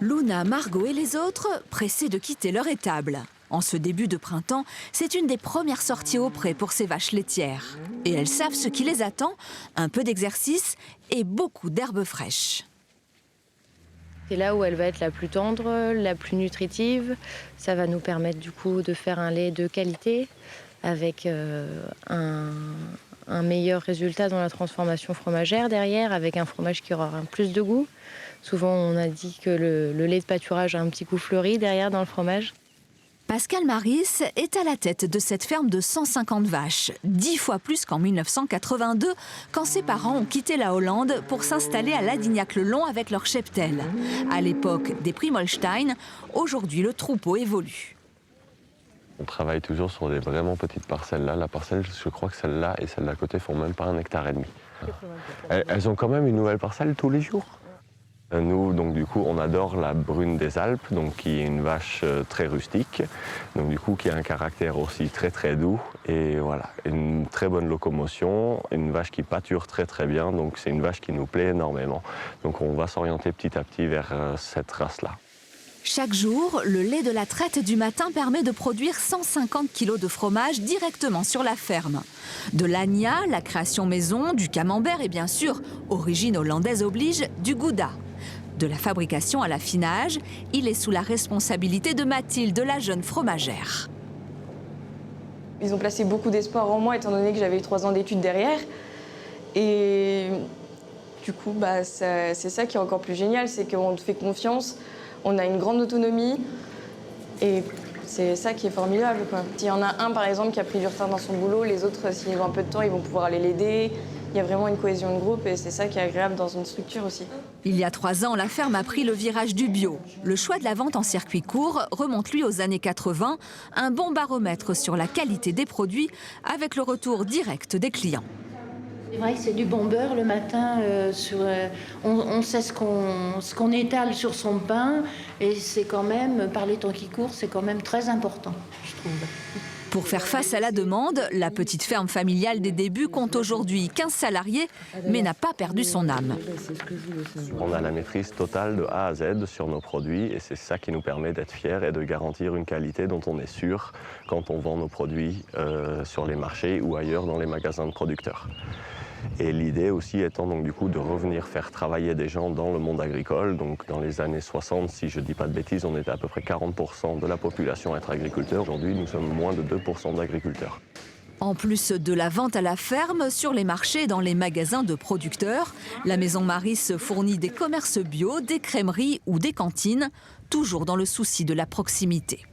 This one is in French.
Luna, Margot et les autres, pressés de quitter leur étable. En ce début de printemps, c'est une des premières sorties au pré pour ces vaches laitières. Et elles savent ce qui les attend, un peu d'exercice et beaucoup d'herbes fraîches. C'est là où elle va être la plus tendre, la plus nutritive. Ça va nous permettre du coup de faire un lait de qualité avec un meilleur résultat dans la transformation fromagère derrière, avec un fromage qui aura un plus de goût. Souvent on a dit que le lait de pâturage a un petit goût fleuri derrière dans le fromage. Pascal Maris est à la tête de cette ferme de 150 vaches, 10 fois plus qu'en 1982, quand ses parents ont quitté la Hollande pour s'installer à Ladignac-le-Long avec leur cheptel. À l'époque des Primolstein, aujourd'hui le troupeau évolue. On travaille toujours sur des vraiment petites parcelles là. La parcelle, je crois que celle-là et celle d'à côté font même pas 1,5 hectare. Elles ont quand même une nouvelle parcelle tous les jours. Nous, donc du coup, on adore la brune des Alpes, donc qui est une vache très rustique, donc du coup qui a un caractère aussi très très doux et voilà, une très bonne locomotion, une vache qui pâture très très bien, donc c'est une vache qui nous plaît énormément. Donc on va s'orienter petit à petit vers cette race-là. Chaque jour, le lait de la traite du matin permet de produire 150 kg de fromage directement sur la ferme. De l'agna, la création maison, du camembert et bien sûr, origine hollandaise oblige, du gouda. De la fabrication à l'affinage, il est sous la responsabilité de Mathilde, la jeune fromagère. Ils ont placé beaucoup d'espoir en moi étant donné que j'avais eu 3 ans d'études derrière. Et du coup, c'est ça qui est encore plus génial, c'est qu'on te fait confiance, on a une grande autonomie et c'est ça qui est formidable, quoi. S'il y en a un par exemple qui a pris du retard dans son boulot, les autres s'ils ont un peu de temps, ils vont pouvoir aller l'aider. Il y a vraiment une cohésion de groupe et c'est ça qui est agréable dans une structure aussi. Il y a 3 ans, la ferme a pris le virage du bio. Le choix de la vente en circuit court remonte lui aux années 80, un bon baromètre sur la qualité des produits avec le retour direct des clients. C'est vrai que c'est du bon beurre le matin, on sait ce qu'on étale sur son pain et c'est quand même, par les temps qui courent, c'est quand même très important, je trouve. Pour faire face à la demande, la petite ferme familiale des débuts compte aujourd'hui 15 salariés, mais n'a pas perdu son âme. On a la maîtrise totale de A à Z sur nos produits et c'est ça qui nous permet d'être fiers et de garantir une qualité dont on est sûr quand on vend nos produits sur les marchés ou ailleurs dans les magasins de producteurs. Et l'idée aussi étant donc du coup de revenir faire travailler des gens dans le monde agricole. Donc dans les années 60, si je ne dis pas de bêtises, on était à peu près 40% de la population à être agriculteur. Aujourd'hui, nous sommes moins de 2% d'agriculteurs. En plus de la vente à la ferme, sur les marchés et dans les magasins de producteurs, la maison Maris fournit des commerces bio, des crèmeries ou des cantines, toujours dans le souci de la proximité.